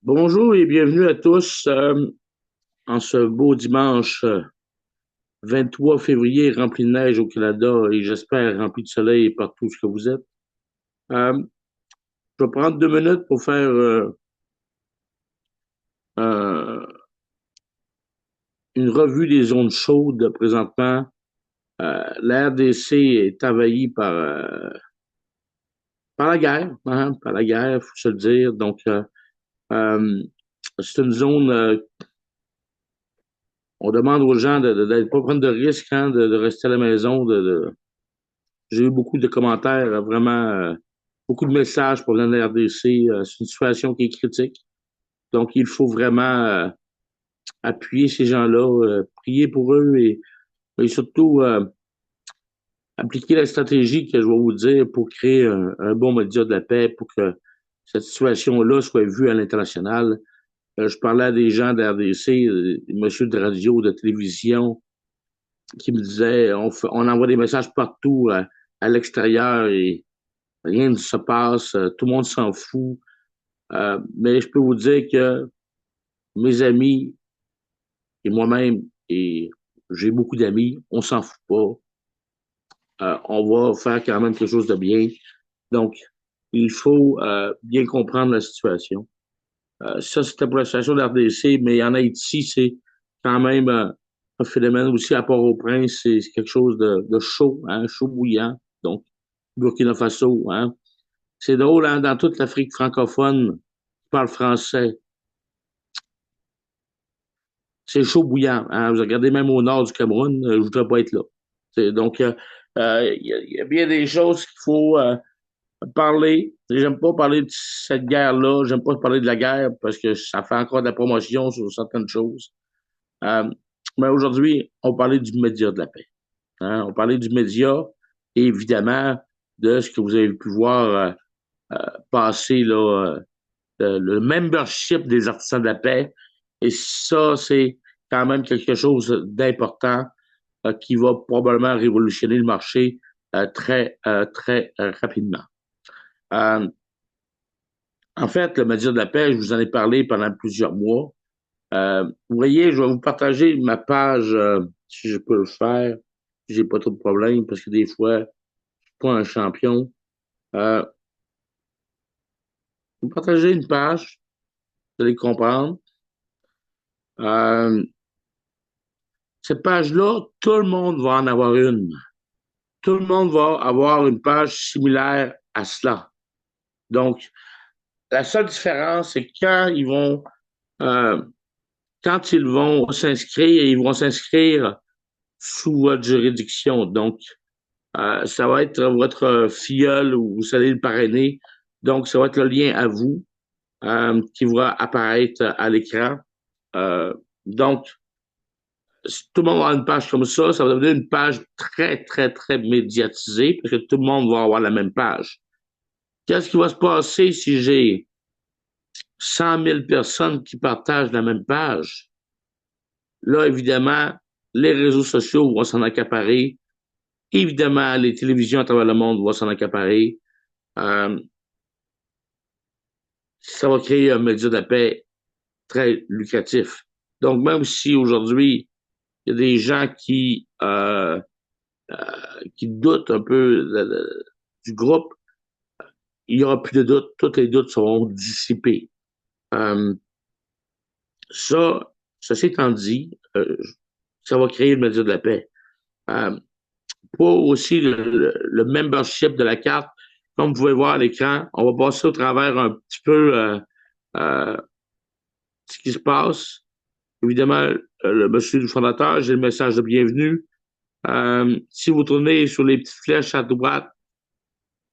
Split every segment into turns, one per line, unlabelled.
Bonjour et bienvenue à tous en ce beau dimanche 23 février rempli de neige au Canada et j'espère rempli de soleil partout où ce que vous êtes. Euh, je vais prendre 2 minutes pour faire euh, une revue des zones chaudes présentement. La RDC est envahie par la guerre, hein, par la guerre, faut se le dire. Donc, euh, c'est une zone, on demande aux gens de pas prendre de risques, hein, de rester à la maison, j'ai eu beaucoup de commentaires, vraiment, beaucoup de messages pour venir de la RDC. C'est une situation qui est critique. Donc, il faut vraiment appuyer ces gens-là, prier pour eux et surtout appliquer la stratégie que je vais vous dire pour créer un bon média de la paix, pour que cette situation-là soit vue à l'international. Je parlais à des gens de la RDC, monsieur de radio, de télévision, qui me disaient on envoie des messages partout à l'extérieur et rien ne se passe, tout le monde s'en fout. Mais je peux vous dire que mes amis et moi-même, et j'ai beaucoup d'amis, on s'en fout pas. On va faire quand même quelque chose de bien. Donc, il faut bien comprendre la situation. Ça, c'était pour la situation de l'RDC, mais en Haïti, c'est quand même un phénomène aussi à Port-au-Prince, c'est quelque chose de chaud, hein, chaud bouillant. Donc, Burkina Faso, hein. C'est drôle, hein, dans toute l'Afrique francophone, qui parle français, c'est chaud bouillant, hein. Vous regardez même au nord du Cameroun, je voudrais pas être là. Donc, il y a bien des choses qu'il faut parler. J'aime pas parler de cette guerre-là. J'aime pas parler de la guerre parce que ça fait encore de la promotion sur certaines choses. Euh, mais aujourd'hui, on parlait du média de la paix, hein. On parlait du média et évidemment de ce que vous avez pu voir passer là, le membership des artisans de la paix. Et ça, c'est quand même quelque chose d'important qui va probablement révolutionner le marché très rapidement. Euh, En fait, le média de la paix, je vous en ai parlé pendant plusieurs mois. Vous voyez, je vais vous partager ma page, si je peux le faire, si j'ai pas trop de problèmes, parce que des fois, je suis pas un champion. Euh, vous partagez une page, vous allez comprendre. Euh, Cette page-là, tout le monde va en avoir une. Tout le monde va avoir une page similaire à cela. Donc, la seule différence, c'est euh, quand ils vont s'inscrire sous votre juridiction. Donc, ça va être votre filleul ou vous allez le parrainer. Donc, ça va être le lien à vous qui va apparaître à l'écran. Euh, donc, si tout le monde va avoir une page comme ça va devenir une page très médiatisée parce que tout le monde va avoir la même page. Qu'est-ce qui va se passer si j'ai 100 000 personnes qui partagent la même page? Là, évidemment, les réseaux sociaux vont s'en accaparer. Évidemment, les télévisions à travers le monde vont s'en accaparer. Euh, Ça va créer un média de la paix très lucratif. Donc, même si aujourd'hui, il y a des gens qui doutent un peu du groupe, il n'y aura plus de doutes. Tous les doutes seront dissipés. Euh, ça, Ceci étant dit, ça va créer le média de la paix. Euh, pour aussi le membership de la carte, comme vous pouvez voir à l'écran, on va passer au travers un petit peu euh, ce qui se passe. Évidemment, le monsieur du fondateur, j'ai le message de bienvenue. Si vous tournez sur les petites flèches à droite,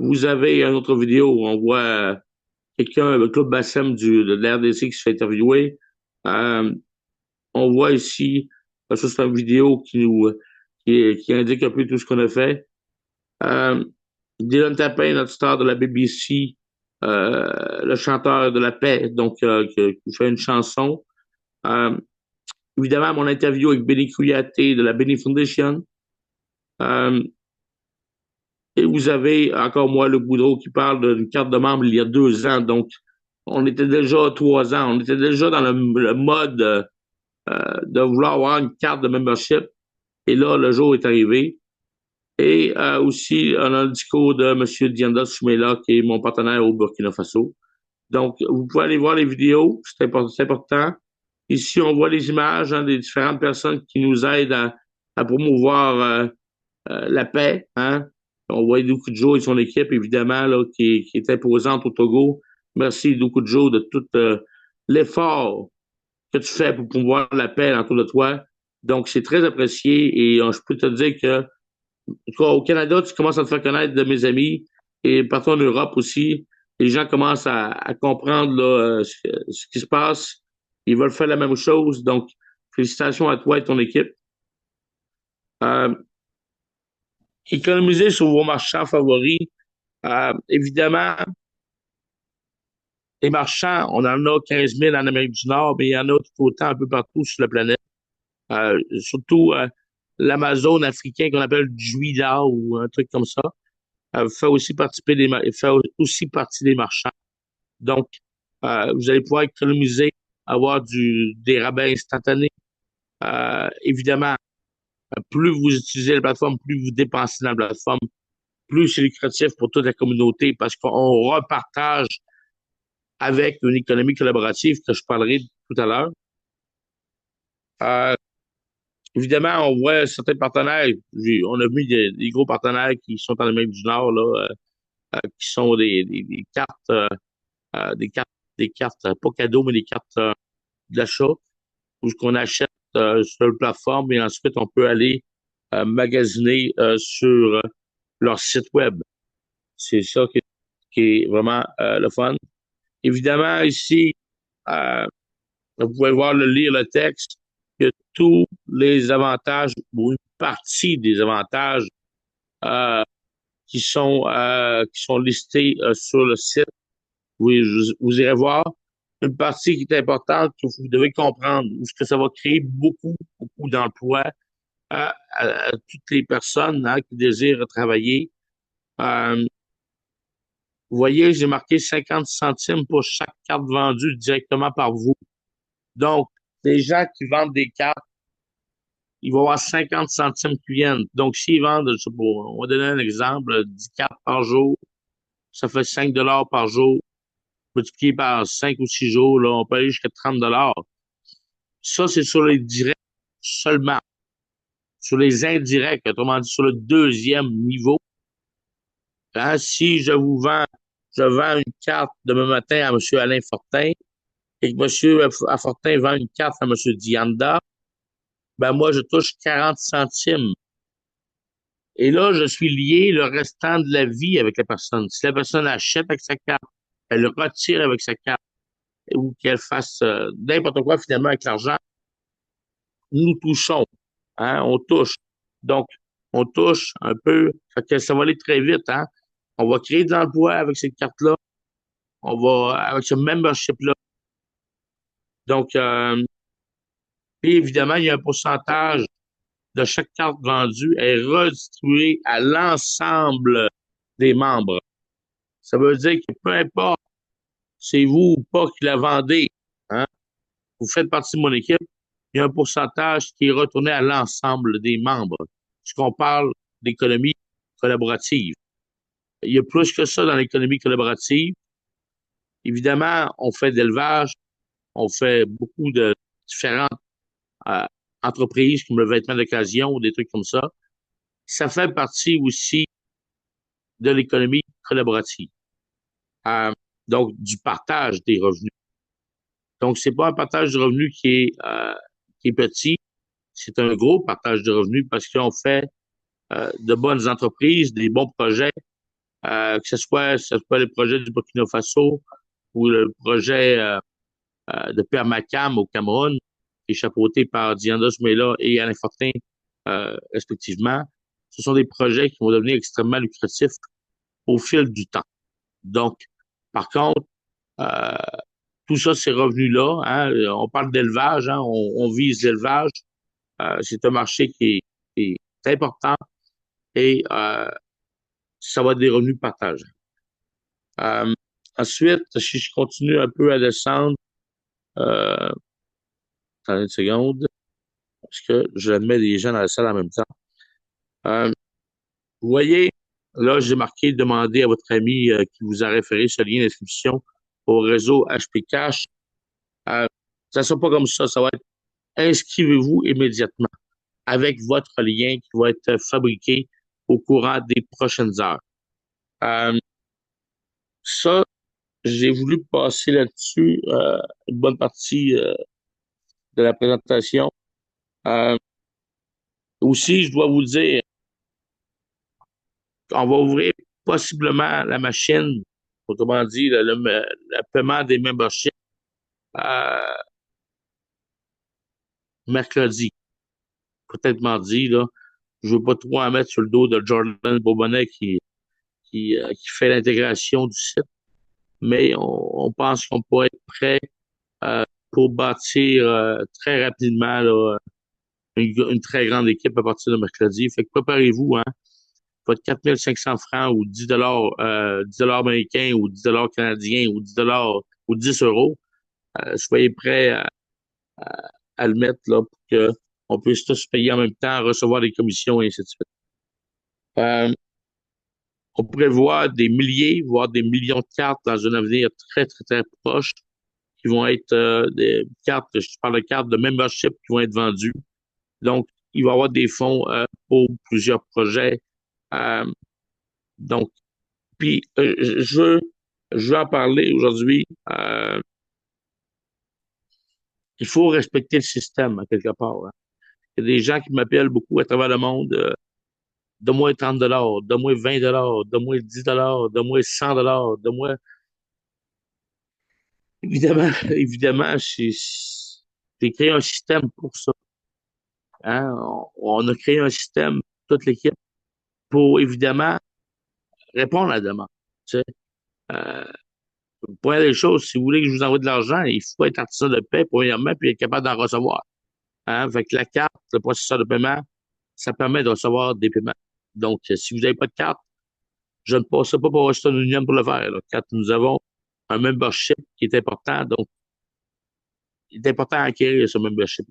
vous avez une autre vidéo où on voit quelqu'un, le Claude Bassem de l'RDC qui se fait interviewer. Euh, on voit ici, ça c'est une vidéo qui indique un peu tout ce qu'on a fait. Euh, Dylan Tapin, notre star de la BBC, le chanteur de la paix, donc qui fait une chanson. Euh, Évidemment, mon interview avec Benny Kouyaté de la Benny Foundation. Euh, et vous avez encore moi, le Boudreau, qui parle d'une carte de membre il y a 2 ans. Donc, On était déjà à 3 ans. On était déjà dans le mode de vouloir avoir une carte de membership. Et là, le jour est arrivé. Et aussi, on a le discours de M. Dianda Soumela, qui est mon partenaire au Burkina Faso. Donc, vous pouvez aller voir les vidéos, c'est important. Ici, on voit les images des différentes personnes qui nous aident à promouvoir la paix. Hein? On voit Idou et son équipe, évidemment, là, qui est imposante au Togo. Merci, Idou de tout l'effort que tu fais pour promouvoir la paix autour de toi. Donc, c'est très apprécié et je peux te dire que au Canada, tu commences à te faire connaître de mes amis et partout en Europe aussi. Les gens commencent à comprendre là, ce qui se passe. Ils veulent faire la même chose. Donc, félicitations à toi et ton équipe. Euh, Économiser sur vos marchands favoris. Évidemment, les marchands, on en a 15 000 en Amérique du Nord, mais il y en a tout autant un peu partout sur la planète. Surtout l'Amazone africain qu'on appelle Juida ou un truc comme ça. Fait aussi fait aussi partie des marchands. Donc, vous allez pouvoir économiser, avoir des rabais instantanés. Évidemment, plus vous utilisez la plateforme, plus vous dépensez dans la plateforme, plus c'est lucratif pour toute la communauté parce qu'on repartage avec une économie collaborative que je parlerai tout à l'heure. Euh, Évidemment, on voit certains partenaires, on a vu des gros partenaires qui sont en Amérique du Nord, là, qui sont des cartes, des cartes, pas cadeaux, mais des cartes d'achat, où qu'on achète sur la plateforme et ensuite on peut aller magasiner sur leur site web. C'est ça qui est vraiment le fun. Évidemment, ici, euh, vous pouvez voir, lire le texte, que tous les avantages ou une partie des avantages euh, qui sont listés sur le site. Vous irez voir une partie qui est importante que vous devez comprendre, parce que ça va créer beaucoup d'emplois à toutes les personnes hein, qui désirent travailler. Euh, Vous voyez, j'ai marqué 50 centimes pour chaque carte vendue directement par vous. Donc, les gens qui vendent des cartes, ils vont avoir 50 centimes qui viennent. Donc, s'ils vendent, je sais pas, on va donner un exemple, 10 cartes par jour, ça fait 5 par jour, multiplié par 5 ou 6 jours, là, on peut aller jusqu'à 30 dollars. Ça, c'est sur les directs seulement. Sur les indirects, autrement dit, sur le deuxième niveau, hein, si je vends une carte demain matin à M. Alain Fortin et que M. Fortin vend une carte à M. Dianda, ben moi, je touche 40 centimes. Et là, je suis lié le restant de la vie avec la personne. Si la personne achète avec sa carte, elle le retire avec sa carte, ou qu'elle fasse n'importe quoi finalement avec l'argent, nous touchons. Hein, on touche. Donc, on touche un peu. Fait que ça va aller très vite. Hein. On va créer de l'emploi avec cette carte-là. On va, avec ce membership-là. Donc, puis évidemment, il y a un pourcentage de chaque carte vendue est redistribué à l'ensemble des membres. Ça veut dire que peu importe c'est vous ou pas qui la vendez, hein, vous faites partie de mon équipe, il y a un pourcentage qui est retourné à l'ensemble des membres. Puisqu'on parle d'économie collaborative. Il y a plus que ça dans l'économie collaborative. Évidemment, on fait de l'élevage, on fait beaucoup de différentes euh, entreprises comme le vêtement d'occasion ou des trucs comme ça. Ça fait partie aussi de l'économie collaborative. Euh, donc, du partage des revenus. Donc, c'est pas un partage de revenus qui est petit, c'est un gros partage de revenus parce qu'on fait de bonnes entreprises, des bons projets, que ce soit le projet du Burkina Faso ou le projet de Permacam au Cameroun, qui est chapeauté par Diana Soumela et Alain Fortin, respectivement. Ce sont des projets qui vont devenir extrêmement lucratifs au fil du temps. Donc, par contre, euh, tout ça, ces revenus-là, hein, on parle d'élevage, hein, on vise l'élevage. C'est un marché qui est important et ça va être des revenus partagés. Euh, Ensuite, si je continue un peu à descendre, euh, attendez une seconde, parce que je mets des gens dans la salle en même temps. Euh, Vous voyez, là, j'ai marqué demander à votre ami qui vous a référé ce lien d'inscription au réseau HP Cash. Euh, ça ne sera pas comme ça va être inscrivez-vous immédiatement avec votre lien qui va être fabriqué au courant des prochaines heures. Euh, Ça, j'ai voulu passer là-dessus une bonne partie de la présentation. Euh, Aussi, je dois vous dire, on va ouvrir possiblement la machine, autrement dit, le paiement des memberships euh, mercredi, peut-être mardi, là. Je veux pas trop en mettre sur le dos de Jordan Bourbonnais qui fait l'intégration du site, mais on pense qu'on pourrait être prêt euh, pour bâtir très rapidement là, une très grande équipe à partir de mercredi. Fait que préparez-vous, hein. Votre 4 500 francs ou 10 dollars américains ou 10 dollars canadiens ou 10 dollars ou 10 euros, soyez prêts à le mettre là, pour que on puisse tous payer en même temps, recevoir des commissions et ainsi de suite. Euh, on pourrait voir des milliers, voire des millions de cartes dans un avenir très, très, très proche qui vont être des cartes, je parle de cartes de membership qui vont être vendues. Donc, il va y avoir des fonds pour plusieurs projets. Euh, donc, puis, je veux en parler aujourd'hui. Il faut respecter le système, à quelque part, hein. Il y a des gens qui m'appellent beaucoup à travers le monde. Donne-moi 30 dollars, donne-moi 20 dollars, donne-moi 10 dollars, donne-moi 100 dollars, donne-moi. Évidemment, évidemment, j'ai créé un système pour ça. Hein. On a créé un système, toute l'équipe, pour évidemment répondre à la demande. Tu sais. Euh, Première des choses, si vous voulez que je vous envoie de l'argent, il faut être artisan de paix, premièrement, puis être capable d'en recevoir. Hein? Fait que la carte, le processeur de paiement, ça permet de recevoir des paiements. Donc, si vous n'avez pas de carte, je ne passe pas pour Western Union pour le faire, là. Quand nous avons un membership qui est important, donc, il est important d'acquérir ce membership.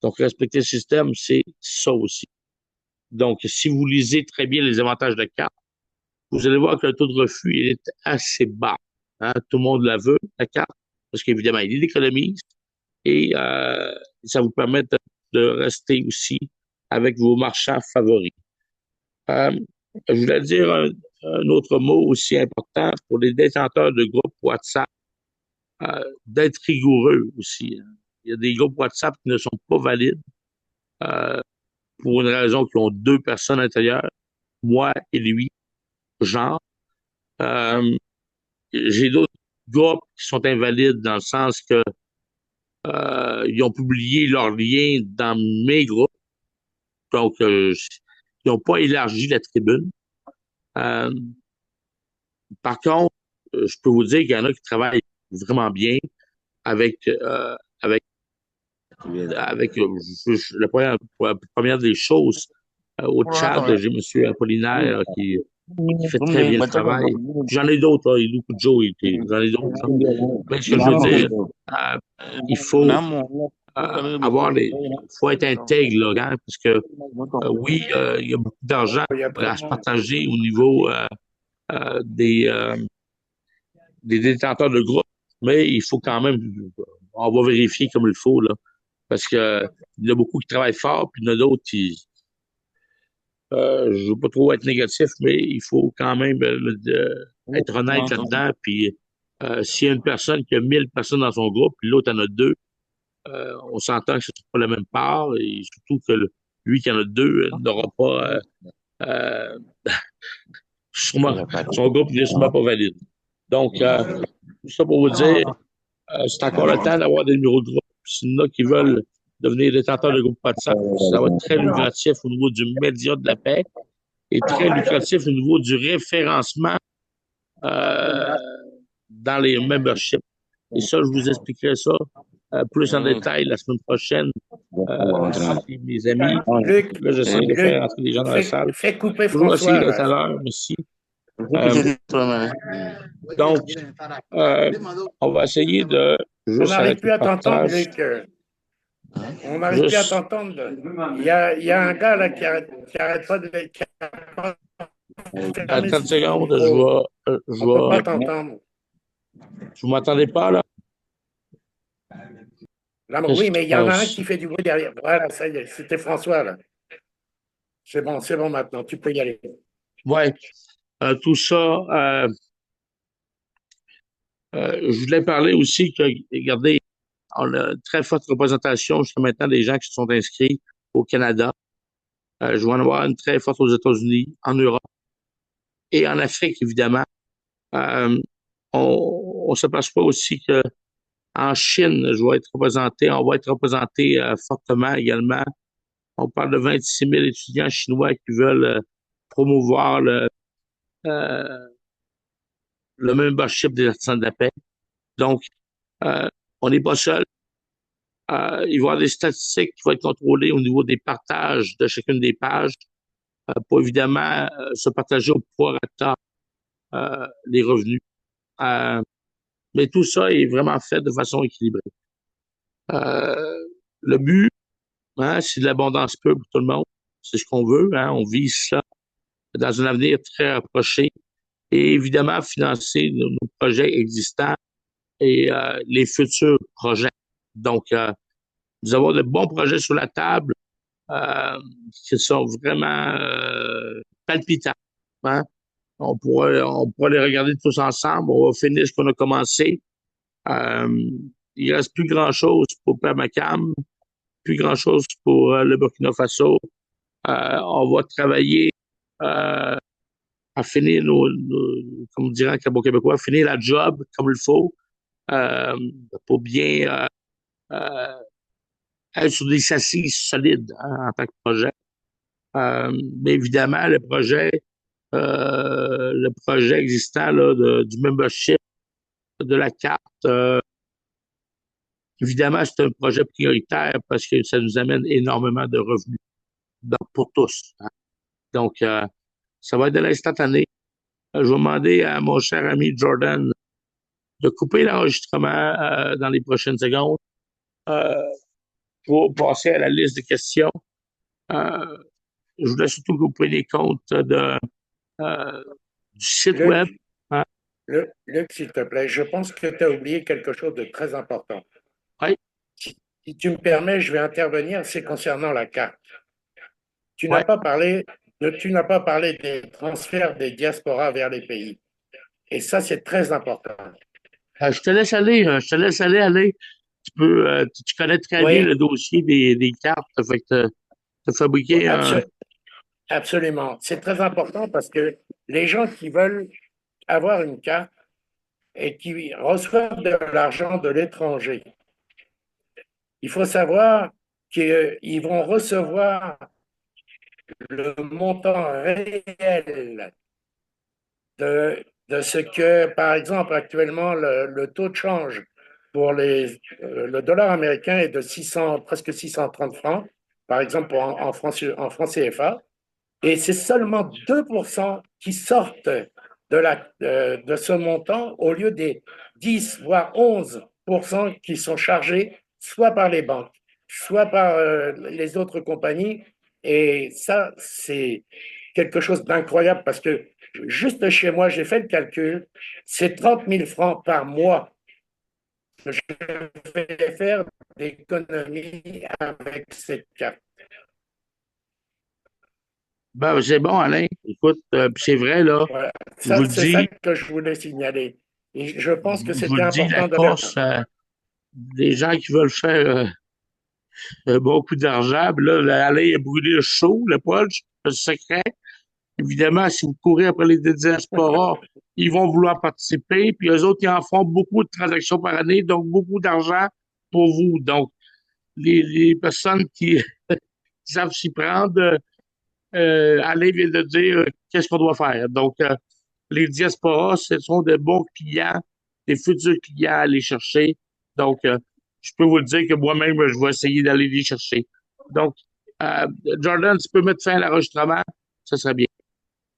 Donc, respecter le système, c'est ça aussi. Donc, si vous lisez très bien les avantages de carte, vous allez voir que le taux de refus il est assez bas. Hein? Tout le monde la veut, la carte, parce qu'évidemment, il économise et ça vous permet de rester aussi avec vos marchands favoris. Euh, je voulais dire un autre mot aussi important pour les détenteurs de groupes WhatsApp, d'être rigoureux aussi, hein. Il y a des groupes WhatsApp qui ne sont pas valides euh, pour une raison qui ont deux personnes à l'intérieur, moi et lui, genre. Euh, j'ai d'autres groupes qui sont invalides dans le sens que ils ont publié leurs liens dans mes groupes, donc ils n'ont pas élargi la tribune. Euh, Par contre, je peux vous dire qu'il y en a qui travaillent vraiment bien avec la première des choses. Au Tchad, j'ai M. Apollinaire qui fait très bien le travail. J'en ai d'autres, là. Il y Joe, j'en ai d'autres, là. Mais ce que je veux dire, euh, il faut faut être intègre, là, hein, parce que oui, il y a beaucoup d'argent à se partager au niveau euh, des, euh, des détenteurs de groupe, mais il faut quand même, on va vérifier comme il faut, là, parce que il y en a beaucoup qui travaillent fort, puis il y en a d'autres qui, je veux pas trop être négatif, mais il faut quand même être honnête là-dedans, puis s'il y a une personne qui a 1000 personnes dans son groupe, puis l'autre en a deux, on s'entend que ce n'est pas la même part, et surtout que lui qui en a deux n'aura pas, euh, sûrement, son groupe n'est sûrement pas valide. Donc, tout ça pour vous dire, c'est encore le temps d'avoir des numéros de groupe. S'il y en a qui veulent devenir détenteurs de groupe WhatsApp, ça va être très lucratif au niveau du média de la paix et très lucratif au niveau du référencement euh, dans les memberships. Et ça, je vous expliquerai ça plus en détail la semaine prochaine. Merci, mes amis.
Luc,
Là, j'essaie de faire entrer les gens dans la salle.
fais couper
Toujours essayer
François,
d'être
là.
à l'heure, merci. Euh, donc, euh, on va essayer de
On
juste
n'arrive
arrêter
plus
le
à t'entendre,
partage.
Luc. On n'arrive plus à
Juste,
t'entendre. Il y a un gars là qui arrête pas qui arrête pas de fermer
30
son
secondes,
micro. On peut
je
pas
vais,
t'entendre.
vous m'entendez pas, là?
Là,
Qu'est-ce
oui,
qui
mais
se
il y en a un
passe?
qui fait du bruit derrière. Voilà, ça y est, c'était François là. C'est bon maintenant, tu peux y aller.
Ouais, tout ça, je voulais parler aussi que, regardez, on a une très forte représentation jusqu'à maintenant des gens qui se sont inscrits au Canada. Je vais en avoir une très forte aux États-Unis, en Europe et en Afrique, évidemment. Euh, on ne s'aperçoit aussi que en Chine, je vais être représenté, on va être représenté fortement également. On parle de 26 000 étudiants chinois qui veulent promouvoir euh, le membership des artisans de la paix. Donc, euh, on n'est pas seul. Il va y avoir des statistiques qui vont être contrôlées au niveau des partages de chacune des pages pour évidemment se partager au prorata les revenus. Euh, mais tout ça est vraiment fait de façon équilibrée. Euh, le but, hein, c'est de l'abondance pure pour tout le monde. C'est ce qu'on veut. Hein, on vise ça dans un avenir très rapproché et évidemment financer nos projets existants et les futurs projets. Donc, nous avons de bons projets sur la table qui sont vraiment palpitants. Hein? On pourra les regarder tous ensemble. On va finir ce qu'on a commencé. Euh, il reste plus grand-chose pour Permacam, plus grand-chose pour le Burkina Faso. On va travailler à finir comme on dirait en québécois, finir la job comme il faut euh, pour bien euh, être sur des assises solides hein, en tant que projet. Mais évidemment, le projet existant là, du membership, de la carte, évidemment, c'est un projet prioritaire parce que ça nous amène énormément de revenus donc, pour tous. Hein. Donc, ça va être de l'instantané. Je vais demander à mon cher ami Jordan de couper l'enregistrement dans les prochaines secondes euh, pour passer à la liste de questions. Euh, je voulais surtout que vous preniez compte euh, du site web.
Luc,
Hein.
Luc, s'il te plaît, je pense que tu as oublié quelque chose de très important.
Oui,
Si tu me permets, je vais intervenir, c'est concernant la carte. Tu
oui.
n'as pas parlé tu n'as pas parlé des transferts des diasporas vers les pays. Et ça, c'est très important.
Je te laisse aller, je te laisse aller. Tu connais très bien
Oui,
le dossier des cartes. Fait que t'as fabriqué un.
absolument. C'est très important parce que les gens qui veulent avoir une carte et qui reçoivent de l'argent de l'étranger, il faut savoir qu'ils vont recevoir le montant réel de ce que, par exemple, actuellement, le taux de change pour le dollar américain est de 600, presque 630 francs, par exemple, en francs CFA. Et c'est seulement 2% qui sortent de ce montant au lieu des 10, voire 11% qui sont chargés soit par les banques, soit par les autres compagnies. Et ça, c'est quelque chose d'incroyable parce que juste chez moi, j'ai fait le calcul, c'est 30 000 francs par mois que je vais faire d'économie avec cette carte.
Ben, c'est bon, Alain. Écoute, c'est vrai, là.
Voilà,
Je vous
ça,
le
c'est ça
dis,
que je voulais signaler. Et je pense que
je vous
c'était
le dis, la
important de le.
course, des gens qui veulent faire beaucoup d'argent, ben là, Alain a brûlé le chaud, le punch, le secret. Évidemment, si vous courez après les diasporas, ils vont vouloir participer, puis eux autres, ils en font beaucoup de transactions par année, donc beaucoup d'argent pour vous. Donc, les personnes qui savent s'y prendre, Alain vient de dire qu'est-ce qu'on doit faire. Donc, les diasporas, ce sont de bons clients, des futurs clients à aller chercher. Donc, je peux vous le dire que moi-même, je vais essayer d'aller les chercher. Donc, Jordan, tu peux mettre fin à l'enregistrement, ça serait bien.